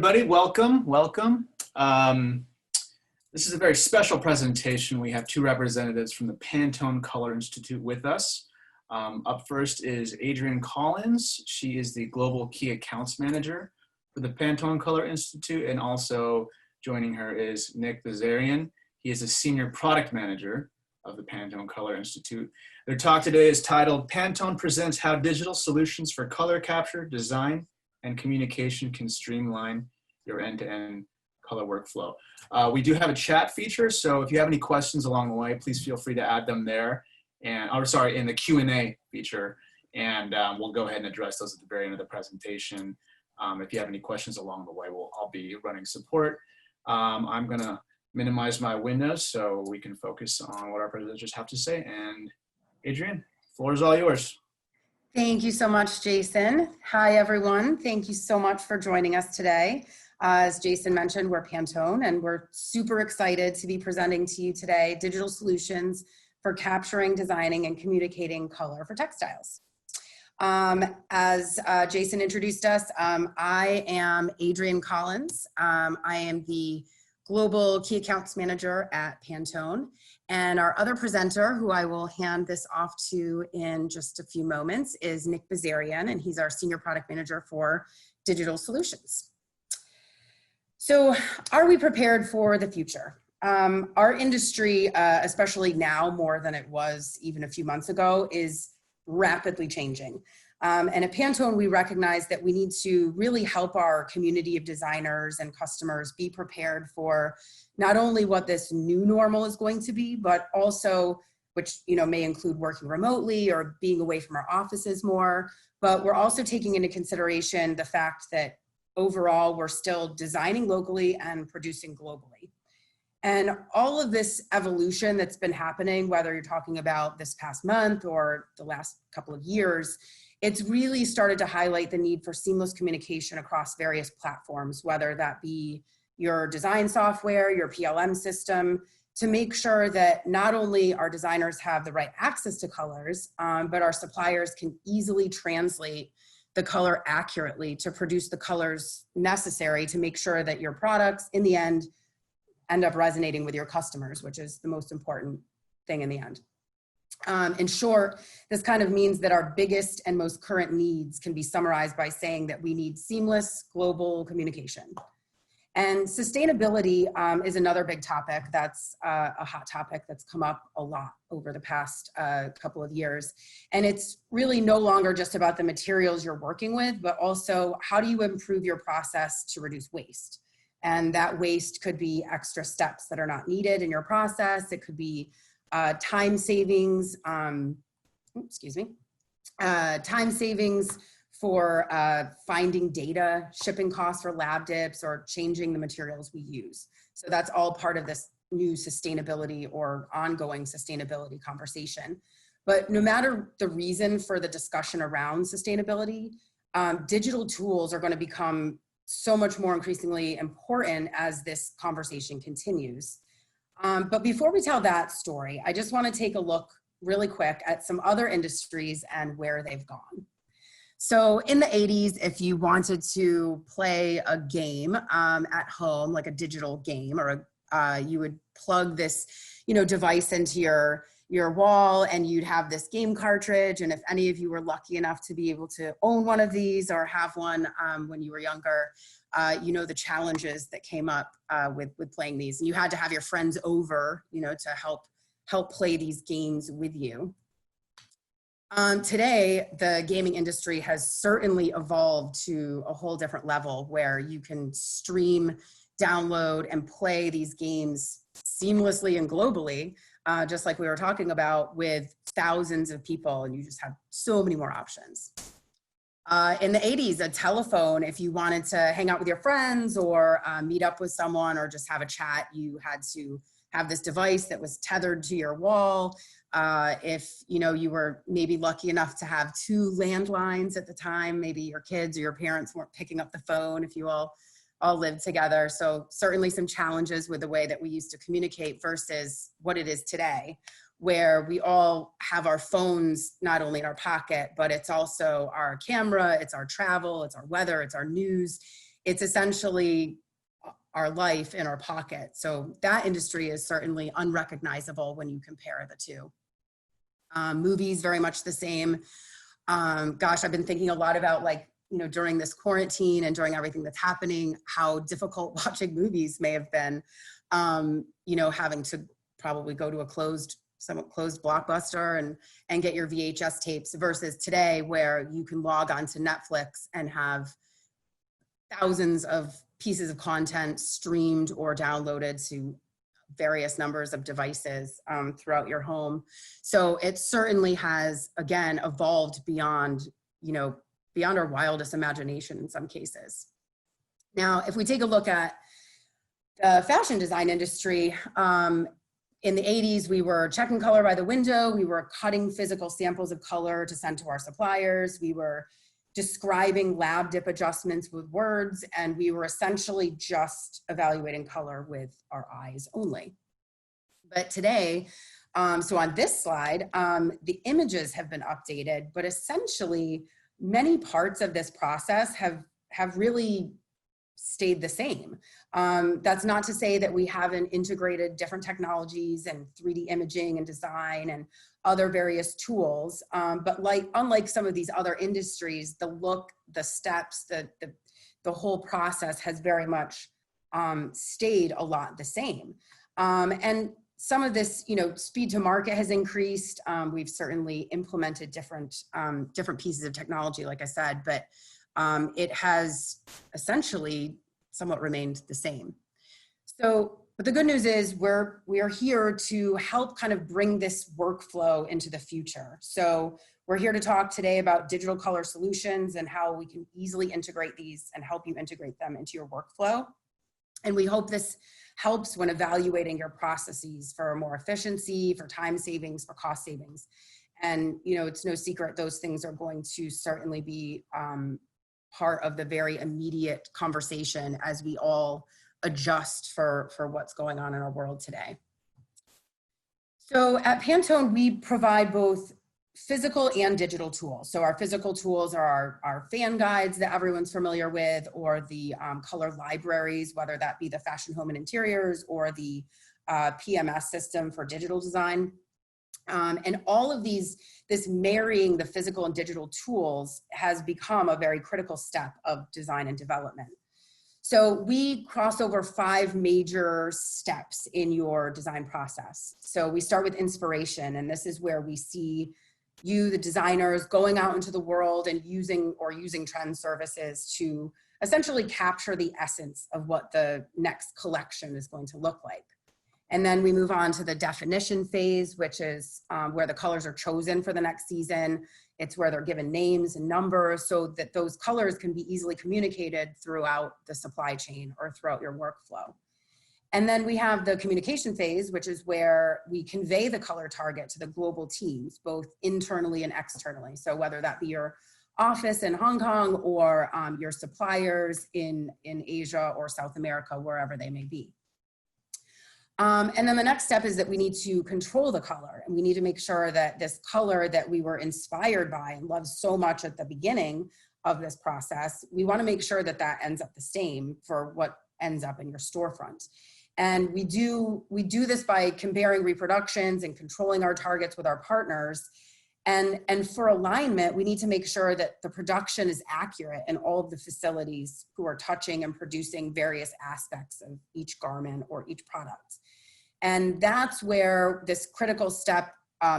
everybody. Welcome, welcome. This is a very special presentation. We have two representatives from the Pantone Color Institute with us. Up first is Adrienne Collins. She is the Global Key Accounts Manager for the Pantone Color Institute, and also joining her is Nick Bazarian. He is a Senior Product Manager of the Pantone Color Institute. Their talk today is titled, Pantone Presents How Digital Solutions for Color Capture, Design, and Communication Can Streamline Your End-to-End Color Workflow. We do have a chat feature, so if you have any questions along the way, please feel free to add them there, and in the Q&A feature, and we'll go ahead and address those at the very end of the presentation. If you have any questions along the way, I'll be running support. I'm gonna minimize my windows so we can focus on what our presenters have to say. And Adrienne, the floor is all yours. Thank you so much, Jason. Hi, everyone. Thank you so much for joining us today. As Jason mentioned, we're Pantone, and we're super excited to be presenting to you today digital solutions for capturing, designing, and communicating color for textiles. As Jason introduced us, I am Adrienne Collins. I am the Global Key Accounts Manager at Pantone. And our other presenter, who I will hand this off to in just a few moments, is Nick Bazarian, and he's our Senior Product Manager for Digital Solutions. So are we prepared for the future? Our industry, especially now more than it was even a few months ago, is rapidly changing. And at Pantone, we recognize that we need to really help our community of designers and customers be prepared for not only what this new normal is going to be, but also, which may include working remotely or being away from our offices more. But we're also taking into consideration the fact that overall, we're still designing locally and producing globally. And all of this evolution that's been happening, whether you're talking about this past month or the last couple of years, it's really started to highlight the need for seamless communication across various platforms, whether that be your design software, your PLM system, to make sure that not only our designers have the right access to colors, but our suppliers can easily translate the color accurately to produce the colors necessary to make sure that your products, in the end up resonating with your customers, which is the most important thing in the end. In short, this kind of means that our biggest and most current needs can be summarized by saying that we need seamless global communication. And sustainability is another big topic that's a hot topic that's come up a lot over the past couple of years. And it's really no longer just about the materials you're working with, but also how do you improve your process to reduce waste? And that waste could be extra steps that are not needed in your process. It could be time savings, time savings for finding data, shipping costs for lab dips, or changing the materials we use. So that's all part of this new sustainability or ongoing sustainability conversation. But no matter the reason for the discussion around sustainability, digital tools are going to become so much more increasingly important as this conversation continues. But before we tell that story, I just want to take a look really quick at some other industries and where they've gone. So in the 80s, if you wanted to play a game at home, like a digital game, or you would plug this device into your wall, and you'd have this game cartridge. And if any of you were lucky enough to be able to own one of these or have one when you were younger, the challenges that came up with playing these. And you had to have your friends over, to help play these games with you. Today, the gaming industry has certainly evolved to a whole different level where you can stream, download, and play these games seamlessly and globally, just like we were talking about, with thousands of people, and you just have so many more options. In the 80s, a telephone, if you wanted to hang out with your friends or meet up with someone or just have a chat, you had to have this device that was tethered to your wall. If you were maybe lucky enough to have two landlines at the time, maybe your kids or your parents weren't picking up the phone if you all lived together. So certainly some challenges with the way that we used to communicate versus what it is today, where we all have our phones not only in our pocket, but it's also our camera, it's our travel, it's our weather, it's our news. it's essentially our life in our pocket. So that industry is certainly unrecognizable when you compare the two. Movies, very much the same. Gosh, I've been thinking a lot about, like, you know, during this quarantine and during everything that's happening, how difficult watching movies may have been, you know, having to probably go to a somewhat closed Blockbuster and get your VHS tapes versus today where you can log on to Netflix and have thousands of pieces of content streamed or downloaded to various numbers of devices throughout your home. So it certainly has, again, evolved beyond, you know, beyond our wildest imagination in some cases. Now, if we take a look at the fashion design industry, in the 80s, we were checking color by the window. We were cutting physical samples of color to send to our suppliers. We were describing lab dip adjustments with words, and we were essentially just evaluating color with our eyes only. But today, so on this slide, the images have been updated, but essentially many parts of this process have really stayed the same. That's not to say that we haven't integrated different technologies and 3D imaging and design and other various tools, but unlike some of these other industries, the look, the steps, the whole process has very much stayed a lot the same. And some of this, you know, speed to market has increased. We've certainly implemented different pieces of technology, like I said, but it has essentially somewhat remained the same. So, but the good news is we are here to help kind of bring this workflow into the future. So we're here to talk today about digital color solutions and how we can easily integrate these and help you integrate them into your workflow. And we hope this helps when evaluating your processes for more efficiency, for time savings, for cost savings. And, you know, it's no secret those things are going to certainly be part of the very immediate conversation as we all adjust for what's going on in our world today. So at Pantone, we provide both physical and digital tools. So our physical tools are our fan guides that everyone's familiar with, or the color libraries, whether that be the fashion, home, and interiors, or the PMS system for digital design. And all of this marrying the physical and digital tools has become a very critical step of design and development. So we cross over 5 major steps in your design process. So we start with inspiration, and this is where we see you, the designers, going out into the world and using trend services to essentially capture the essence of what the next collection is going to look like. And then we move on to the definition phase, which is where the colors are chosen for the next season. It's where they're given names and numbers so that those colors can be easily communicated throughout the supply chain or throughout your workflow. And then we have the communication phase, which is where we convey the color target to the global teams, both internally and externally. So whether that be your office in Hong Kong or your suppliers in Asia or South America, wherever they may be. And then the next step is that we need to control the color, and we need to make sure that this color that we were inspired by and loved so much at the beginning of this process, we want to make sure that that ends up the same for what ends up in your storefront. And we do this by comparing reproductions and controlling our targets with our partners. And for alignment, we need to make sure that the production is accurate in all of the facilities who are touching and producing various aspects of each garment or each product. And that's where this critical step,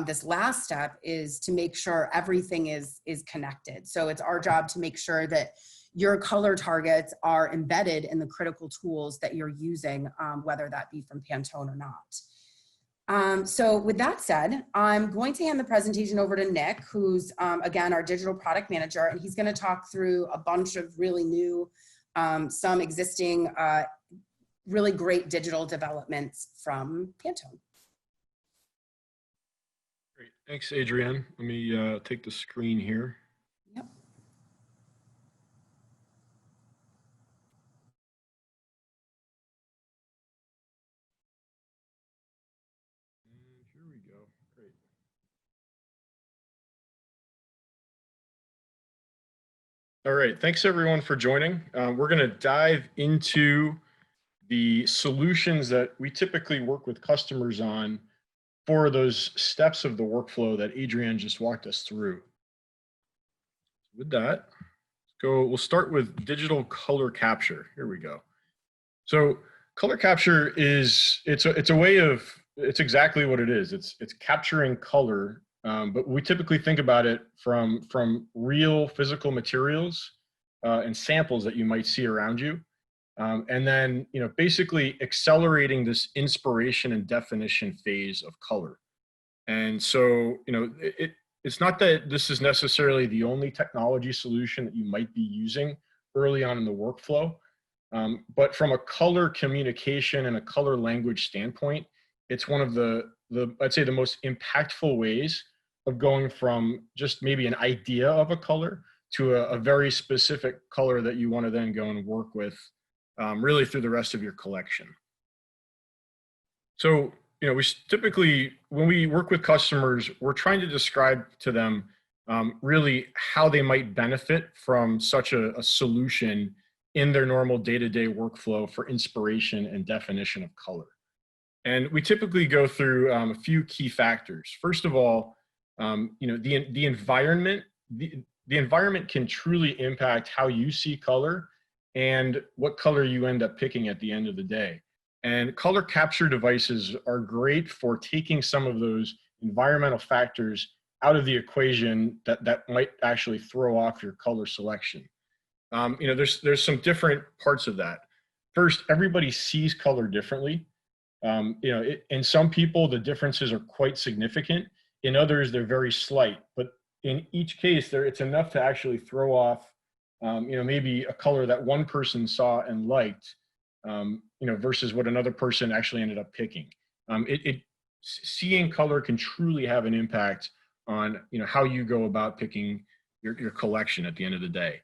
this last step, is to make sure everything is connected. So it's our job to make sure that your color targets are embedded in the critical tools that you're using, whether that be from Pantone or not. So with that said, I'm going to hand the presentation over to Nick, who's, again, our digital product manager, and he's going to talk through a bunch of really new, some existing, really great digital developments from Pantone. Great, thanks, Adrienne. Let me take the screen here. Yep. And here we go. Great. All right, thanks everyone for joining. We're going to dive into the solutions that we typically work with customers on for those steps of the workflow that Adrienne just walked us through. With that, we'll start with digital color capture. Here we go. So color capture it's a way of, it's exactly what it is. It's capturing color, but we typically think about it from real physical materials and samples that you might see around you. And then, basically accelerating this inspiration and definition phase of color. And so, it's not that this is necessarily the only technology solution that you might be using early on in the workflow. But from a color communication and a color language standpoint, it's one of I'd say the most impactful ways of going from just maybe an idea of a color to a very specific color that you want to then go and work with really through the rest of your collection. So, we typically, when we work with customers, we're trying to describe to them really how they might benefit from such a solution in their normal day-to-day workflow for inspiration and definition of color. And we typically go through a few key factors. First of all, the environment, the environment can truly impact how you see color and what color you end up picking at the end of the day. And color capture devices are great for taking some of those environmental factors out of the equation that might actually throw off your color selection. There's some different parts of that. First, everybody sees color differently. In some people, the differences are quite significant. In others, they're very slight. But in each case, it's enough to actually throw off, maybe a color that one person saw and liked, versus what another person actually ended up picking. Seeing color can truly have an impact on, how you go about picking your collection at the end of the day.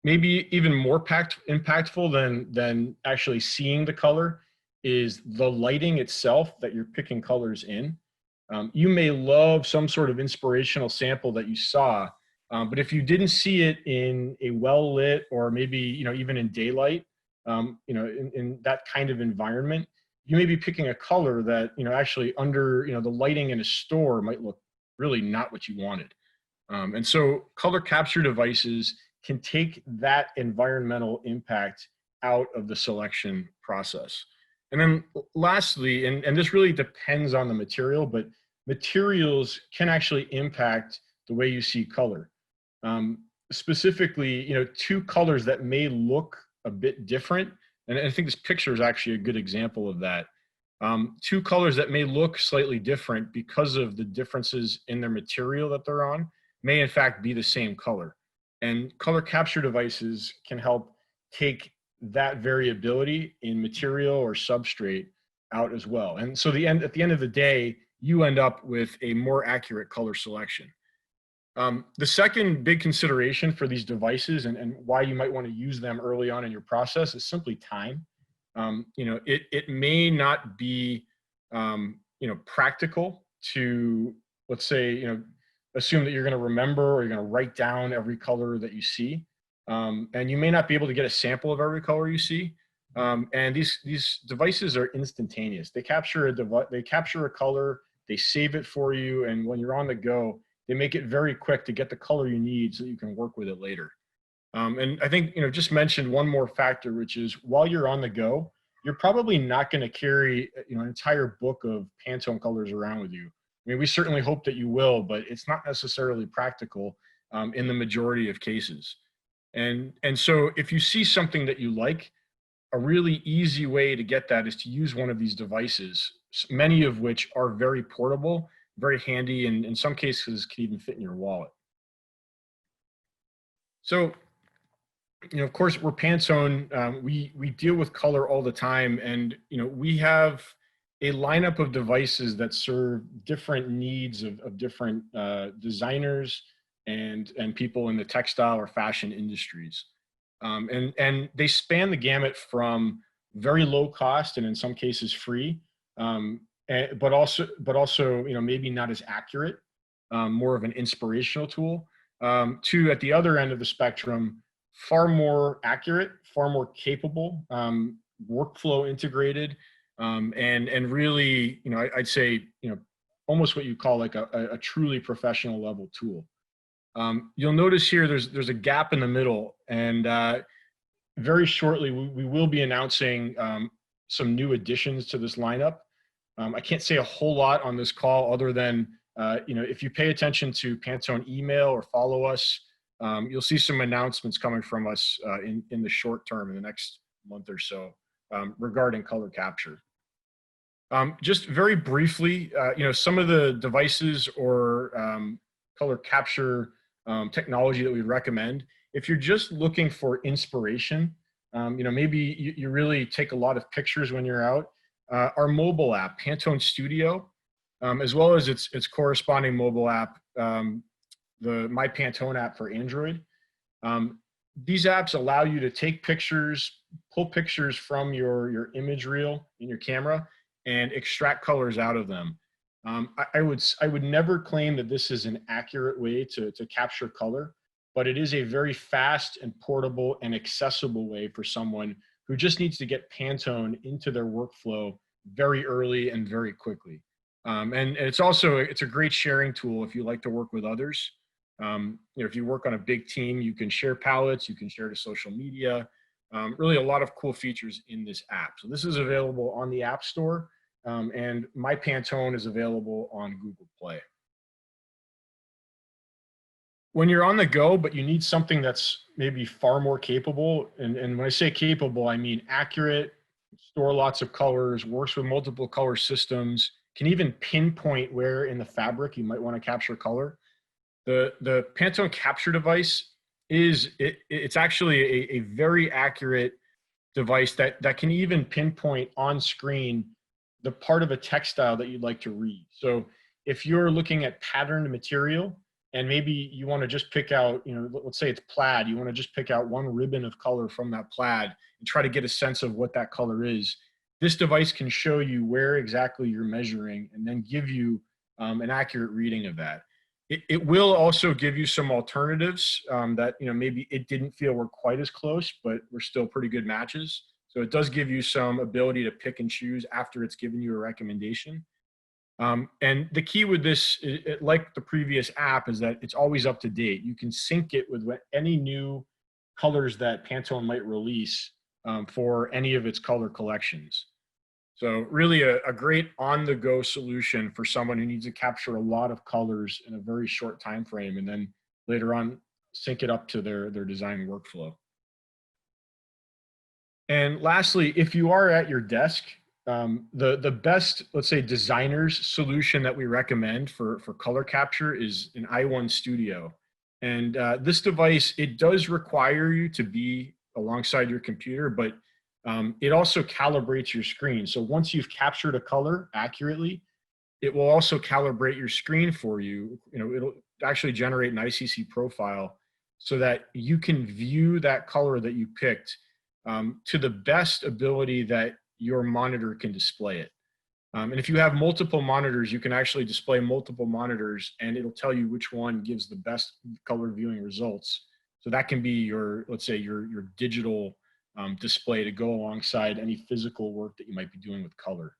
Maybe even more impactful than actually seeing the color is the lighting itself that you're picking colors in. You may love some sort of inspirational sample that you saw, but if you didn't see it in a well-lit or maybe, even in daylight, in that kind of environment, you may be picking a color that, actually under, the lighting in a store might look really not what you wanted. And so color capture devices can take that environmental impact out of the selection process. And then lastly, and this really depends on the material, but materials can actually impact the way you see color. Specifically, two colors that may look a bit different, and I think this picture is actually a good example of that. Two colors that may look slightly different because of the differences in their material that they're on may in fact be the same color. And color capture devices can help take that variability in material or substrate out as well. And so at the end of the day, you end up with a more accurate color selection. The second big consideration for these devices and why you might want to use them early on in your process is simply time. It may not be, practical to, let's say, assume that you're going to remember or you're going to write down every color that you see. And you may not be able to get a sample of every color you see. And these devices are instantaneous. They capture a color, they save it for you, and when you're on the go, they make it very quick to get the color you need so that you can work with it later. And I think, just mention one more factor, which is while you're on the go, you're probably not going to carry, an entire book of Pantone colors around with you. I mean, we certainly hope that you will, but it's not necessarily practical in the majority of cases. And so if you see something that you like, a really easy way to get that is to use one of these devices, many of which are very portable, very handy, and in some cases can even fit in your wallet. So, of course, we're Pantone. We deal with color all the time, and we have a lineup of devices that serve different needs of different designers and people in the textile or fashion industries. And they span the gamut from very low cost and in some cases free, but also maybe not as accurate, more of an inspirational tool, to, at the other end of the spectrum, far more accurate, far more capable, workflow integrated, and really, I'd say, almost what you call like a truly professional level tool. You'll notice here there's a gap in the middle, and very shortly we will be announcing some new additions to this lineup. I can't say a whole lot on this call other than if you pay attention to Pantone email or follow us, you'll see some announcements coming from us in the short term, in the next month or so, regarding color capture. Just very briefly, some of the devices or color capture technology that we recommend. If you're just looking for inspiration, maybe you really take a lot of pictures when you're out, our mobile app, Pantone Studio, as well as its corresponding mobile app, the My Pantone app for Android. These apps allow you to take pictures, pull pictures from your image reel in your camera, and extract colors out of them. I would never claim that this is an accurate way to capture color, but it is a very fast and portable and accessible way for someone who just needs to get Pantone into their workflow very early and very quickly. And it's a great sharing tool if you like to work with others. If you work on a big team, you can share palettes, you can share to social media. Really a lot of cool features in this app. So this is available on the App Store, and My Pantone is available on Google Play. When you're on the go, but you need something that's maybe far more capable, and when I say capable, I mean accurate, store lots of colors, works with multiple color systems, can even pinpoint where in the fabric you might want to capture color. The Pantone capture device it's actually a very accurate device that can even pinpoint on screen the part of a textile that you'd like to read. So if you're looking at patterned material and maybe you want to just pick out, let's say it's plaid, you want to just pick out one ribbon of color from that plaid and try to get a sense of what that color is, this device can show you where exactly you're measuring and then give you an accurate reading of that. It will also give you some alternatives that maybe it didn't feel were quite as close, but were still pretty good matches. So it does give you some ability to pick and choose after it's given you a recommendation. And the key with this, like the previous app, is that it's always up to date. You can sync it with any new colors that Pantone might release for any of its color collections. So really a great on-the-go solution for someone who needs to capture a lot of colors in a very short time frame, and then later on sync it up to their design workflow. And lastly, if you are at your desk, the best, let's say, designer's solution that we recommend for color capture is an i1 Studio. And this device, it does require you to be alongside your computer, but it also calibrates your screen. So once you've captured a color accurately, it will also calibrate your screen for you. It'll actually generate an ICC profile so that you can view that color that you picked to the best ability that your monitor can display it. And if you have multiple monitors, you can actually display multiple monitors and it'll tell you which one gives the best color viewing results. So that can be your, let's say, your digital display to go alongside any physical work that you might be doing with color.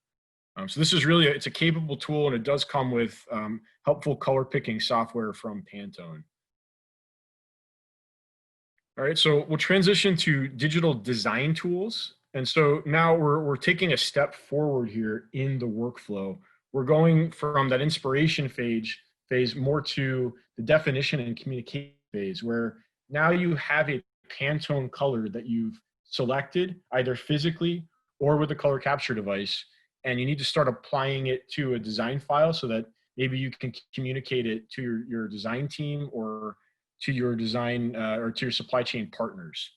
So this is really, it's a capable tool, and it does come with helpful color picking software from Pantone. All right, so we'll transition to digital design tools. And so now we're taking a step forward here in the workflow. We're going from that inspiration phase more to the definition and communication phase, where now you have a Pantone color that you've selected either physically or with a color capture device, and you need to start applying it to a design file so that maybe you can communicate it to your design team or to your design or to your supply chain partners.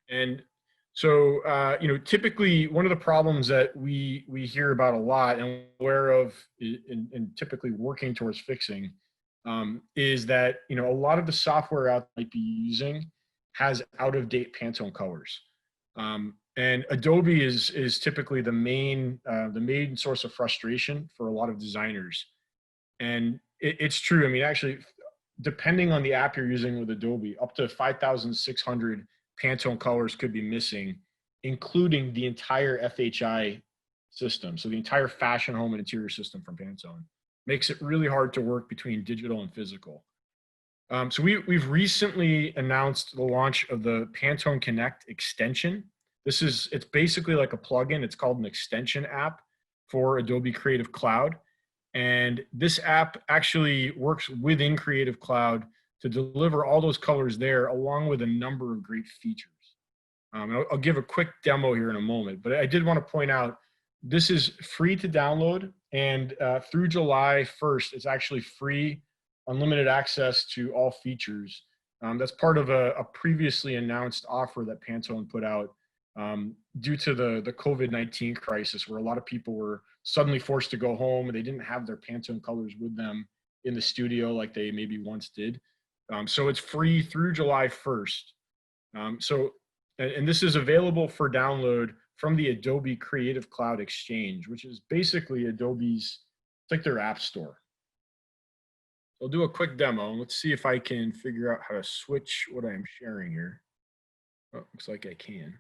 And so, typically one of the problems that we hear about a lot and aware of and typically working towards fixing is that, a lot of the software out there might be using has out-of-date Pantone colors. And Adobe is typically the main source of frustration for a lot of designers. And it's true. I mean, actually, depending on the app you're using with Adobe, up to 5,600 Pantone colors could be missing, including the entire FHI system. So the entire fashion, home, and interior system from Pantone. Makes it really hard to work between digital and physical. So we've recently announced the launch of the Pantone Connect extension. It's basically like a plugin. It's called an extension app for Adobe Creative Cloud. And this app actually works within Creative Cloud to deliver all those colors there, along with a number of great features. I'll give a quick demo here in a moment, but I did want to point out, this is free to download, and through July 1st, it's actually free, unlimited access to all features. That's part of a previously announced offer that Pantone put out due to the COVID-19 crisis, where a lot of people were suddenly forced to go home and they didn't have their Pantone colors with them in the studio like they maybe once did. So it's free through July 1st. And this is available for download from the Adobe Creative Cloud Exchange, which is basically Adobe's, it's like their app store. I'll do a quick demo. Let's see if I can figure out how to switch what I'm sharing here. Oh, looks like I can.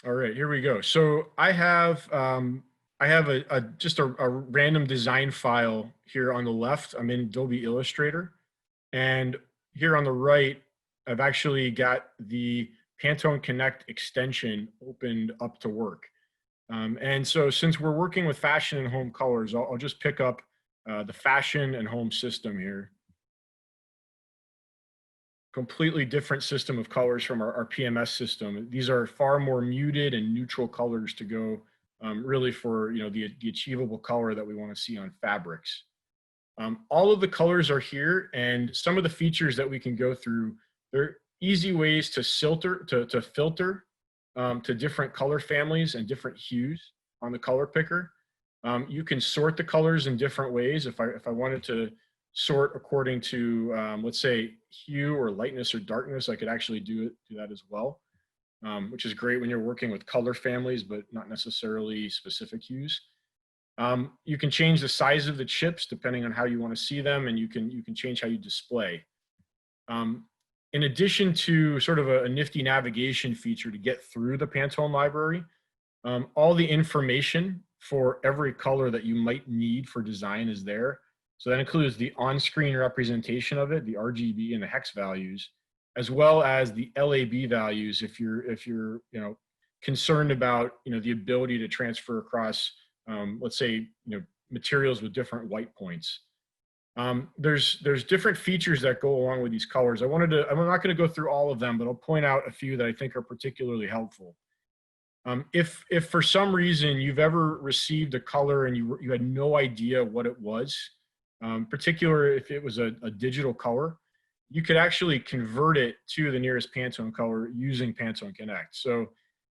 All right, here we go. So I have just a random design file here on the left. I'm in Adobe Illustrator, and here on the right, I've actually got the Pantone Connect extension opened up to work. And so since we're working with fashion and home colors, I'll just pick up the fashion and home system here. Completely different system of colors from our PMS system. These are far more muted and neutral colors to go really for the achievable color that we want to see on fabrics. All of the colors are here, and some of the features that we can go through, they're easy ways to filter to different color families and different hues on the color picker. You can sort the colors in different ways. If I wanted to sort according to, let's say, hue or lightness or darkness, I could actually do that as well, which is great when you're working with color families, but not necessarily specific hues. You can change the size of the chips depending on how you want to see them, and you can change how you display. In addition to sort of a nifty navigation feature to get through the Pantone library, all the information for every color that you might need for design is there. So that includes the on-screen representation of it, the RGB and the hex values, as well as the LAB values if you're concerned about the ability to transfer across let's say materials with different white points. There's different features that go along with these colors. I'm not going to go through all of them, but I'll point out a few that I think are particularly helpful. If for some reason you've ever received a color and you had no idea what it was, particularly if it was a digital color, you could actually convert it to the nearest Pantone color using Pantone Connect. So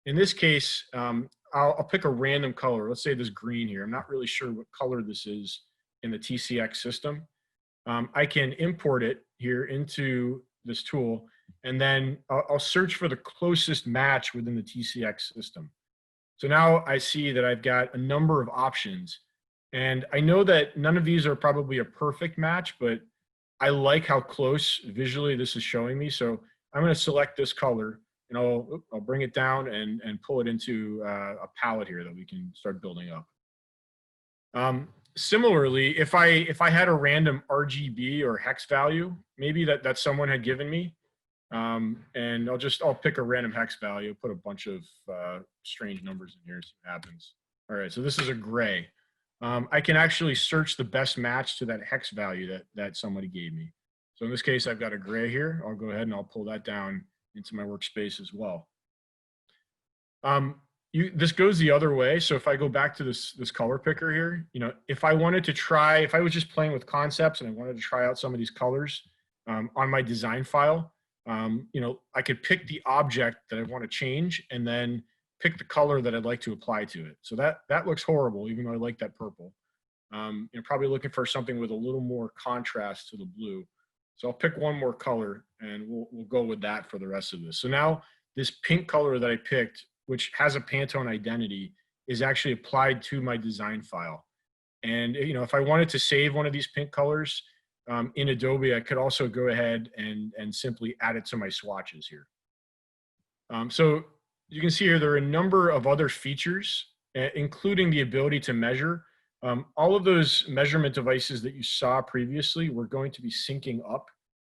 in this case, I'll pick a random color. Let's say this green here. I'm not really sure what color this is in the TCX system. I can import it here into this tool, and then I'll search for the closest match within the TCX system. So now I see that I've got a number of options, and I know that none of these are probably a perfect match, but I like how close visually this is showing me. So I'm going to select this color, and I'll bring it down and pull it into a palette here that we can start building up. Similarly, if I had a random RGB or hex value, maybe that someone had given me, and I'll pick a random hex value, put a bunch of strange numbers in here, see what happens. All right, so this is a gray. I can actually search the best match to that hex value that somebody gave me. So in this case, I've got a gray here. I'll go ahead and I'll pull that down into my workspace as well. This goes the other way. So if I go back to this color picker here, if I wanted to try, if I was just playing with concepts and I wanted to try out some of these colors on my design file, I could pick the object that I want to change and then pick the color that I'd like to apply to it. So that looks horrible, even though I like that purple. You're probably looking for something with a little more contrast to the blue. So I'll pick one more color and we'll go with that for the rest of this. So now this pink color that I picked, which has a Pantone identity, is actually applied to my design file. And if I wanted to save one of these pink colors in Adobe, I could also go ahead and simply add it to my swatches here. So you can see here, there are a number of other features, including the ability to measure. All of those measurement devices that you saw previously, we're going to be syncing up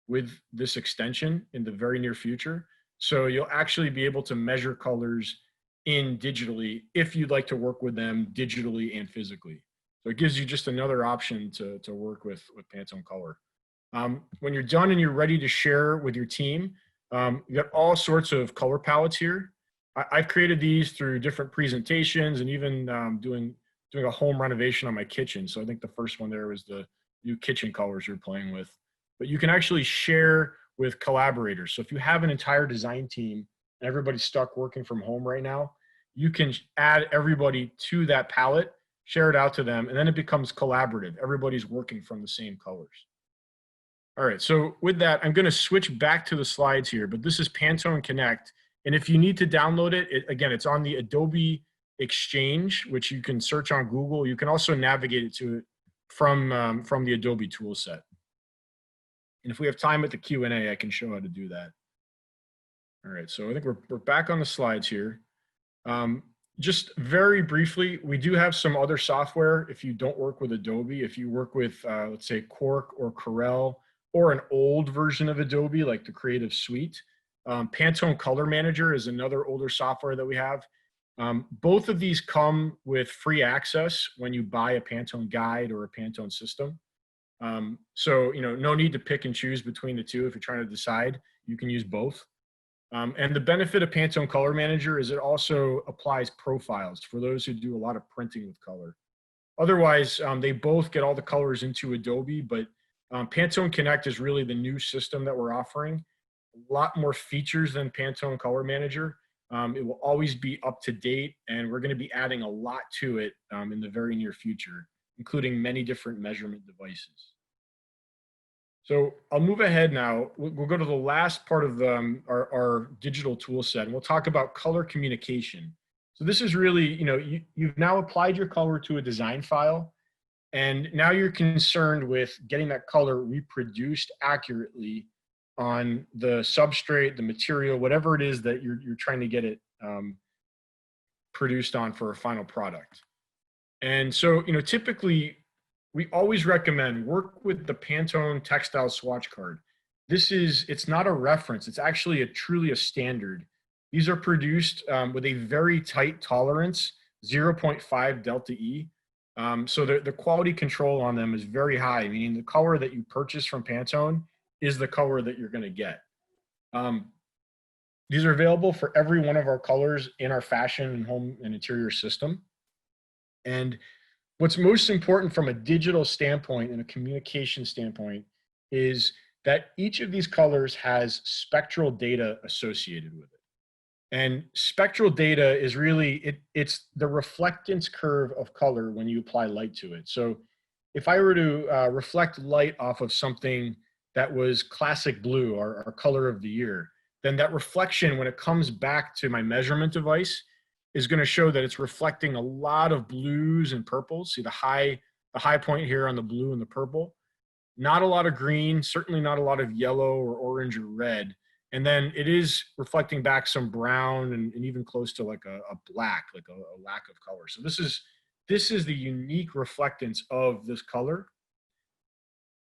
with this extension in the very near future. So you'll actually be able to measure colors in digitally if you'd like to work with them digitally and physically. So it gives you just another option to work with Pantone Color. When you're done and you're ready to share with your team, you got all sorts of color palettes here. I've created these through different presentations and even doing a home renovation on my kitchen. So I think the first one there was the new kitchen colors you're playing with. But you can actually share with collaborators. So if you have an entire design team and everybody's stuck working from home right now, you can add everybody to that palette, share it out to them, and then it becomes collaborative. Everybody's working from the same colors. All right, so with that, I'm going to switch back to the slides here, but this is Pantone Connect. And if you need to download it, again, it's on the Adobe Exchange, which you can search on Google. You can also navigate it to it from the Adobe toolset. And if we have time at the Q&A, I can show how to do that. All right, so I think we're back on the slides here. Just very briefly, we do have some other software if you don't work with Adobe. If you work with, let's say, Quark or Corel, or an old version of Adobe, like the Creative Suite. Pantone Color Manager is another older software that we have. Both of these come with free access when you buy a Pantone guide or a Pantone system. So, no need to pick and choose between the two. If you're trying to decide, you can use both. And the benefit of Pantone Color Manager is it also applies profiles for those who do a lot of printing with color. Otherwise, they both get all the colors into Adobe, but Pantone Connect is really the new system that we're offering. A lot more features than Pantone Color Manager. It will always be up to date, and we're going to be adding a lot to it in the very near future, including many different measurement devices. So I'll move ahead now. We'll go to the last part of our digital tool set, and we'll talk about color communication. So this is really, you've now applied your color to a design file, and now you're concerned with getting that color reproduced accurately on the substrate, the material, whatever it is that you're trying to get it produced on for a final product. And so, typically, we always recommend work with the Pantone textile swatch card. It's not a reference, it's actually truly a standard. These are produced with a very tight tolerance, 0.5 delta E. So the quality control on them is very high, meaning the color that you purchase from Pantone is the color that you're gonna get. These are available for every one of our colors in our fashion and home and interior system. And what's most important from a digital standpoint and a communication standpoint is that each of these colors has spectral data associated with it. And spectral data is really, it's the reflectance curve of color when you apply light to it. So if I were to reflect light off of something that was classic blue, our color of the year, then that reflection, when it comes back to my measurement device, is going to show that it's reflecting a lot of blues and purples. See the high point here on the blue and the purple. Not a lot of green, certainly not a lot of yellow or orange or red. And then it is reflecting back some brown and even close to like a black, like a lack of color. So this is the unique reflectance of this color.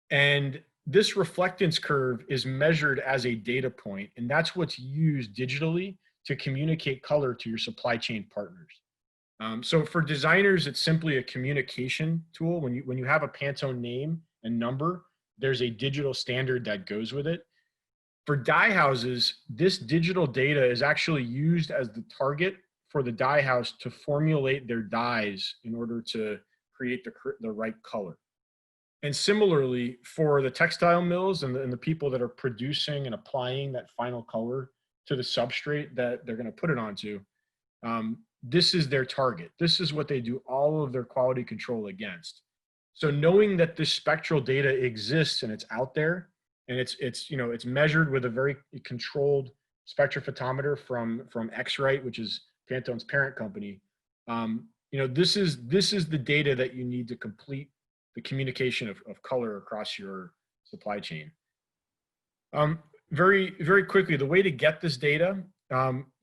And this reflectance curve is measured as a data point, and that's what's used digitally to communicate color to your supply chain partners. So for designers, it's simply a communication tool. When you have a Pantone name and number, there's a digital standard that goes with it. For dye houses, this digital data is actually used as the target for the dye house to formulate their dyes in order to create the right color. And similarly, for the textile mills and the people that are producing and applying that final color to the substrate that they're going to put it onto, this is their target. This is what they do all of their quality control against. So knowing that this spectral data exists and it's out there, and it's measured with a very controlled spectrophotometer from X-Rite, which is Pantone's parent company, this is the data that you need to complete the communication of color across your supply chain. Very, very quickly, the way to get this data,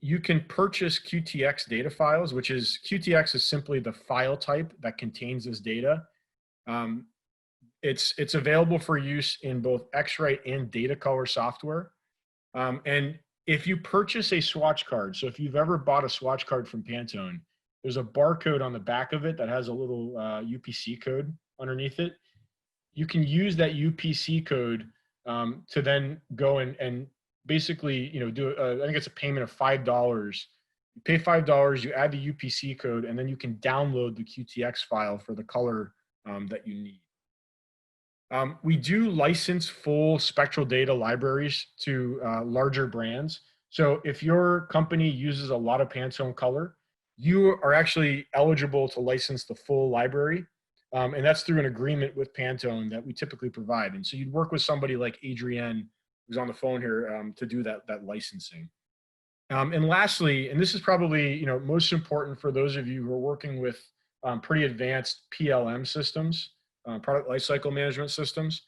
you can purchase QTX data files, QTX is simply the file type that contains this data. It's available for use in both X-Rite and Data Color software. And if you purchase a Swatch card, so if you've ever bought a Swatch card from Pantone, there's a barcode on the back of it that has a little UPC code underneath it. You can use that UPC code to then go and basically, do I think it's a payment of $5. You pay $5, you add the UPC code, and then you can download the QTX file for the color that you need. We do license full spectral data libraries to larger brands. So if your company uses a lot of Pantone color, you are actually eligible to license the full library. And that's through an agreement with Pantone that we typically provide. And so you'd work with somebody like Adrienne, who's on the phone here, to do that licensing. And lastly, and this is probably most important for those of you who are working with pretty advanced PLM systems, product lifecycle management systems.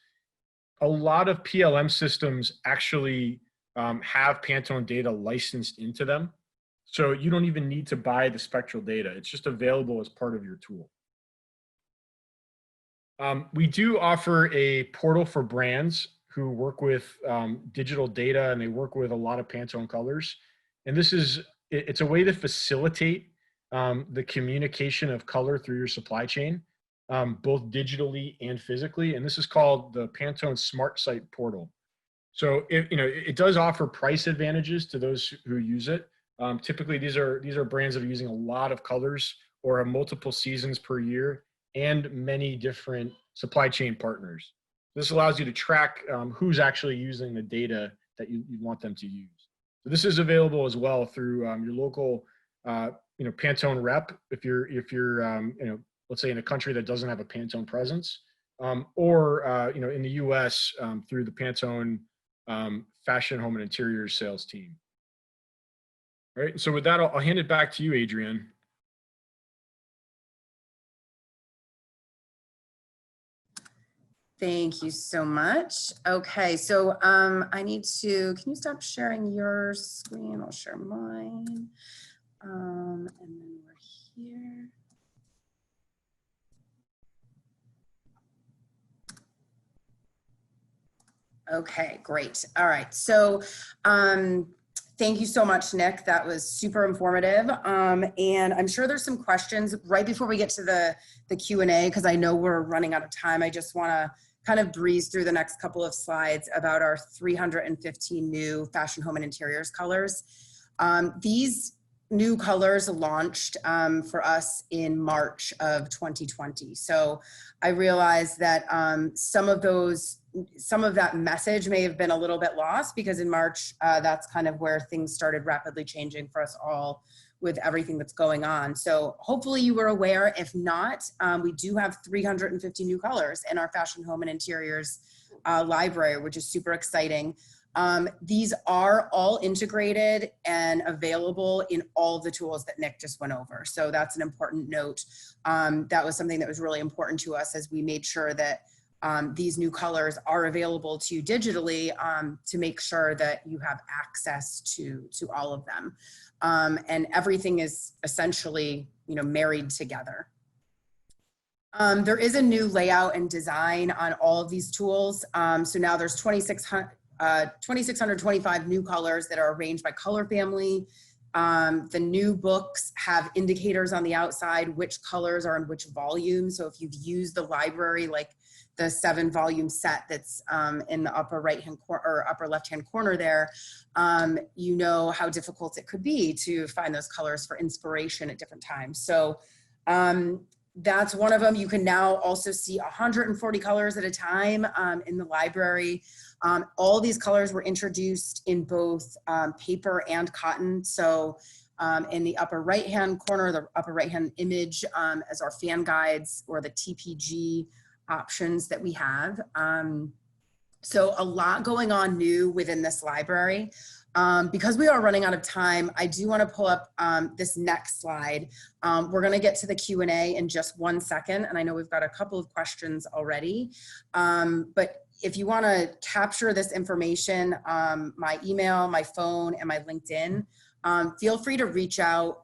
A lot of PLM systems actually have Pantone data licensed into them. So you don't even need to buy the spectral data. It's just available as part of your tool. We do offer a portal for brands who work with digital data, and they work with a lot of Pantone colors. And it's a way to facilitate the communication of color through your supply chain, both digitally and physically. And this is called the Pantone SmartSite portal. So it does offer price advantages to those who use it. Typically, these are brands that are using a lot of colors or have multiple seasons per year and many different supply chain partners. This allows you to track who's actually using the data that you want them to use. So this is available as well through your local Pantone rep if you're let's say in a country that doesn't have a Pantone presence, or in the US through the Pantone Fashion, Home, and Interiors sales team. All right, so with that, I'll hand it back to you, Adrienne. Thank you so much. Okay, so I need to, can you stop sharing your screen? I'll share mine. And then we're here. Okay, great. All right, so thank you so much, Nick. That was super informative. And I'm sure there's some questions right before we get to the Q&A, because I know we're running out of time. I just want to kind of breeze through the next couple of slides about our 315 new fashion, home, and interiors colors. These new colors launched for us in March of 2020. So I realized that some of that message may have been a little bit lost, because in March, that's kind of where things started rapidly changing for us all with everything that's going on. So hopefully you were aware. If not, we do have 350 new colors in our fashion, home, and interiors library, which is super exciting. These are all integrated and available in all of the tools that Nick just went over. So that's an important note. That was something that was really important to us as we made sure that these new colors are available to you digitally, to make sure that you have access to all of them. And everything is essentially, married together. There is a new layout and design on all of these tools. So now there's 2,625 new colors that are arranged by color family. The new books have indicators on the outside which colors are in which volume. So if you've used the library, like the 7-volume set that's in the upper right-hand corner or upper left-hand corner there, you know how difficult it could be to find those colors for inspiration at different times. So that's one of them. You can now also see 140 colors at a time in the library. All these colors were introduced in both paper and cotton. So in the upper right-hand corner, the upper right-hand image as our fan guides or the TPG options that we have. So a lot going on new within this library. Because we are running out of time, I do want to pull up this next slide. We're going to get to the Q&A in just 1 second, and I know we've got a couple of questions already. But if you want to capture this information, my email, my phone, and my LinkedIn, feel free to reach out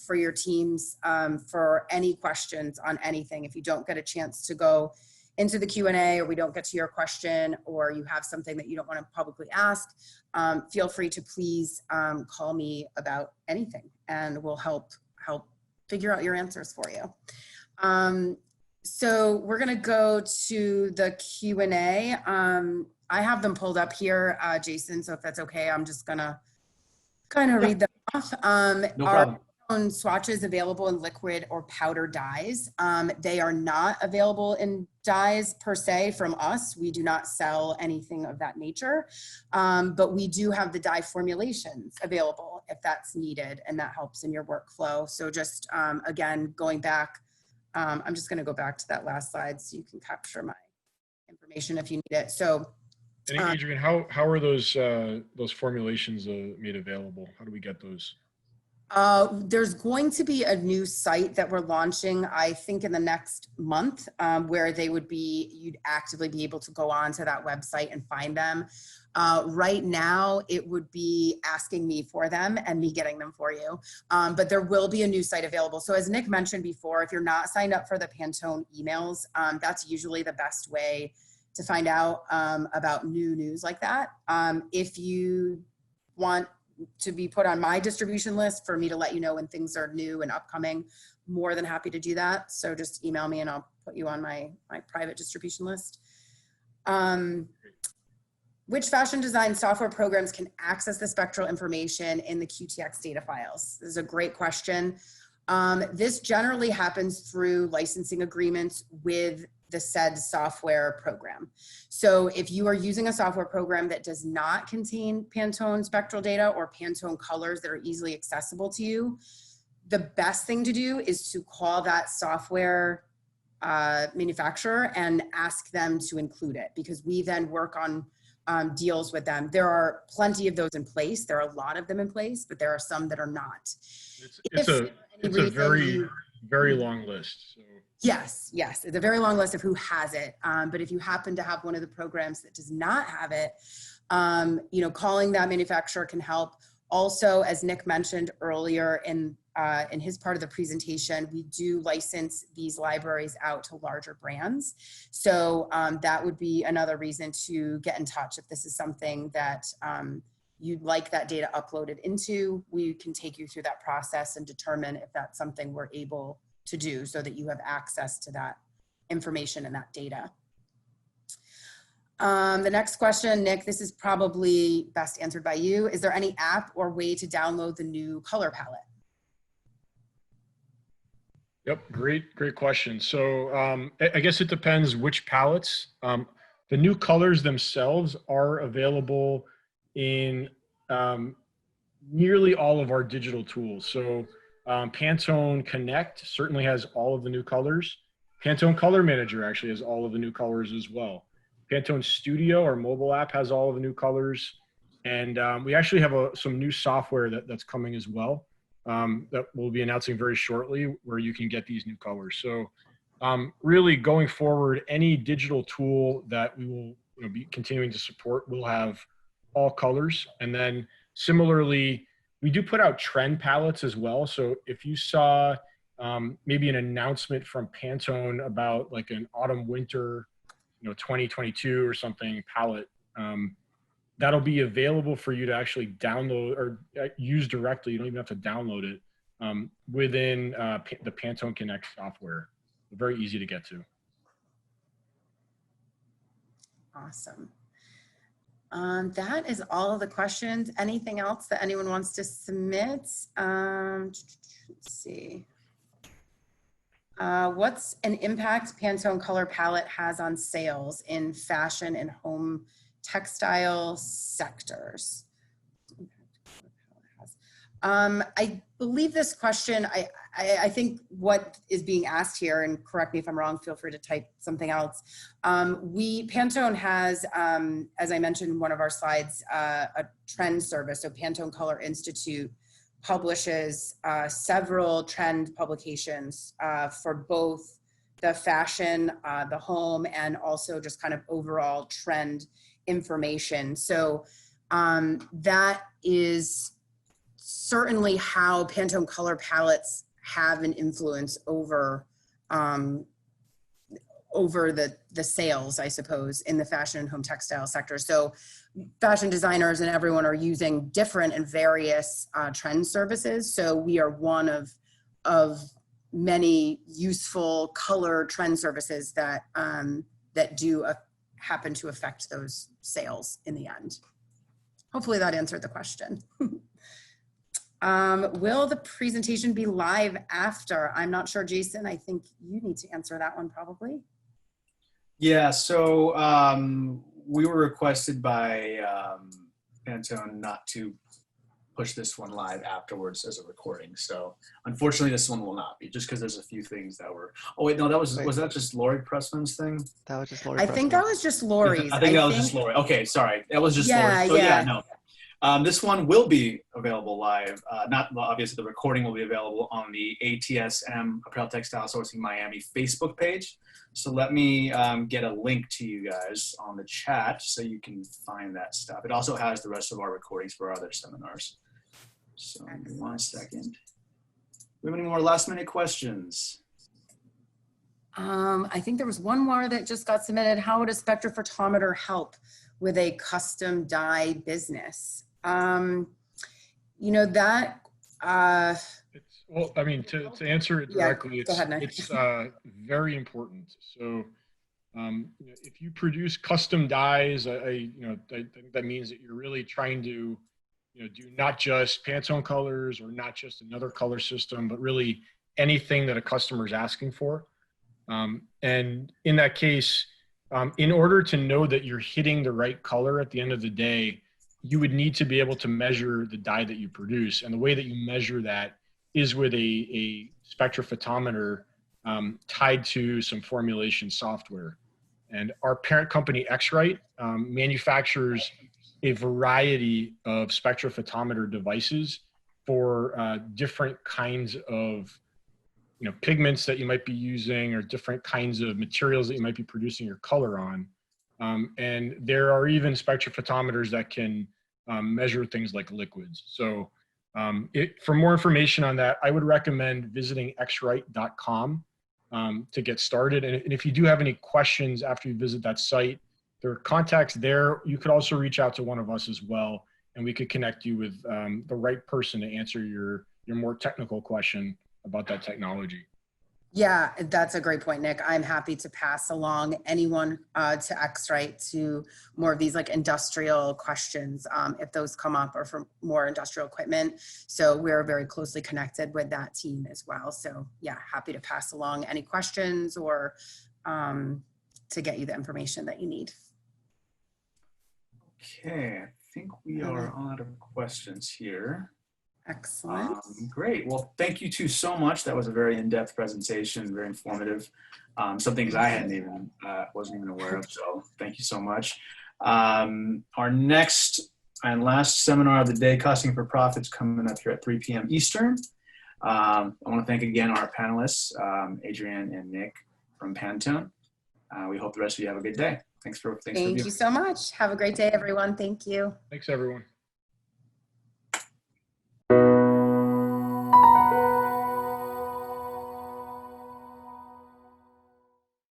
for your teams for any questions on anything. If you don't get a chance to go into the Q&A, or we don't get to your question, or you have something that you don't want to publicly ask, feel free to please call me about anything, and we'll help figure out your answers for you. So we're going to go to the Q&A. I have them pulled up here, Jason, so if that's okay, I'm just going to kind of read them off. No problem. Our swatches available in liquid or powder dyes. They are not available in dyes per se from us. We do not sell anything of that nature, but we do have the dye formulations available if that's needed, and that helps in your workflow. So just again, going back, I'm just going to go back to that last slide so you can capture my information if you need it. So, and Adrienne, how are those formulations made available? How do we get those? There's going to be a new site that we're launching, I think in the next month, where you'd actively be able to go on to that website and find them. Right now, it would be asking me for them and me getting them for you. But there will be a new site available. So as Nick mentioned before, if you're not signed up for the Pantone emails, that's usually the best way to find out about new news like that. If you want to be put on my distribution list for me to let you know when things are new and upcoming, more than happy to do that. So just email me and I'll put you on my private distribution list. Which fashion design software programs can access the spectral information in the QTX data files? This is a great question. This generally happens through licensing agreements with the said software program. So if you are using a software program that does not contain Pantone Spectral Data or Pantone Colors that are easily accessible to you, the best thing to do is to call that software manufacturer and ask them to include it, because we then work on deals with them. There are plenty of those in place. There are a lot of them in place, but there are some that are not. It's a very long list. So. Yes, it's a very long list of who has it. But if you happen to have one of the programs that does not have it, calling that manufacturer can help. Also, as Nick mentioned earlier in his part of the presentation, we do license these libraries out to larger brands. So that would be another reason to get in touch if this is something that you'd like that data uploaded into. We can take you through that process and determine if that's something we're able to do so that you have access to that information and that data. The next question, Nick, this is probably best answered by you. Is there any app or way to download the new color palette? Yep, great question. So I guess it depends which palettes. The new colors themselves are available in nearly all of our digital tools. So Pantone Connect certainly has all of the new colors. Pantone Color Manager actually has all of the new colors as well. Pantone Studio, our mobile app, has all of the new colors. And we actually have some new software that's coming as well that we'll be announcing very shortly, where you can get these new colors. So really going forward, any digital tool that we will be continuing to support will have all colors. And then similarly, we do put out trend palettes as well. So if you saw maybe an announcement from Pantone about like an autumn winter 2022 or something palette, that'll be available for you to actually download or use directly. You don't even have to download it within the Pantone Connect software. Very easy to get to. Awesome. That is all of the questions. Anything else that anyone wants to submit? Let's see. What's an impact Pantone Color Palette has on sales in fashion and home textile sectors? I believe this question, I think what is being asked here, and correct me if I'm wrong, feel free to type something else. Pantone has, as I mentioned in one of our slides, a trend service. So Pantone Color Institute publishes several trend publications for both the fashion, the home, and also just kind of overall trend information. So that is certainly how Pantone color palettes have an influence over the sales, I suppose, in the fashion and home textile sector. So fashion designers and everyone are using different and various trend services. So we are one of many useful color trend services that that do happen to affect those sales in the end. Hopefully that answered the question. Will the presentation be live after? I'm not sure, Jason. I think you need to answer that one probably. Yeah, so we were requested by Pantone not to push this one live afterwards as a recording. So unfortunately, this one will not be, just because there's a few things that were. Oh wait, no, that was that just Lori Pressman's thing? That was just Lori. I think that was just Lori's. I think that was just Lori. Okay, sorry, that was just Lori. So yeah, no. This one will be available live. Not obviously, the recording will be available on the ATSM Apparel Textile Sourcing Miami Facebook page. So let me get a link to you guys on the chat so you can find that stuff. It also has the rest of our recordings for our other seminars. So give me 1 second. Do we have any more last minute questions? I think there was one more that just got submitted. How would a spectrophotometer help with a custom dye business? You know, that well, I mean, to answer it directly, go ahead, Nick. it's very important. So if you produce custom dyes, I think that means that you're really trying to do not just Pantone colors or not just another color system, but really anything that a customer is asking for. And in that case, in order to know that you're hitting the right color at the end of the day, you would need to be able to measure the dye that you produce. And the way that you measure that is with a spectrophotometer tied to some formulation software. And our parent company, X-Rite, manufactures a variety of spectrophotometer devices for different kinds of pigments that you might be using or different kinds of materials that you might be producing your color on. And there are even spectrophotometers that can measure things like liquids. So for more information on that, I would recommend visiting xrite.com to get started. And if you do have any questions after you visit that site, there are contacts there. You could also reach out to one of us as well, and we could connect you with the right person to answer your more technical question about that technology. Yeah, that's a great point, Nick. I'm happy to pass along anyone to X-Rite to more of these like industrial questions if those come up, or for more industrial equipment. So we're very closely connected with that team as well. So yeah, happy to pass along any questions or to get you the information that you need. Okay, I think we are out of questions here. Excellent. Great. Well, thank you two so much. That was a very in-depth presentation, very informative. Some things I wasn't even aware of. So thank you so much. Our next and last seminar of the day, Costing for Profits, coming up here at 3 p.m. Eastern. I want to thank again our panelists, Adrienne and Nick from Pantone. We hope the rest of you have a good day. Thank you so much. Have a great day, everyone. Thank you. Thanks, everyone.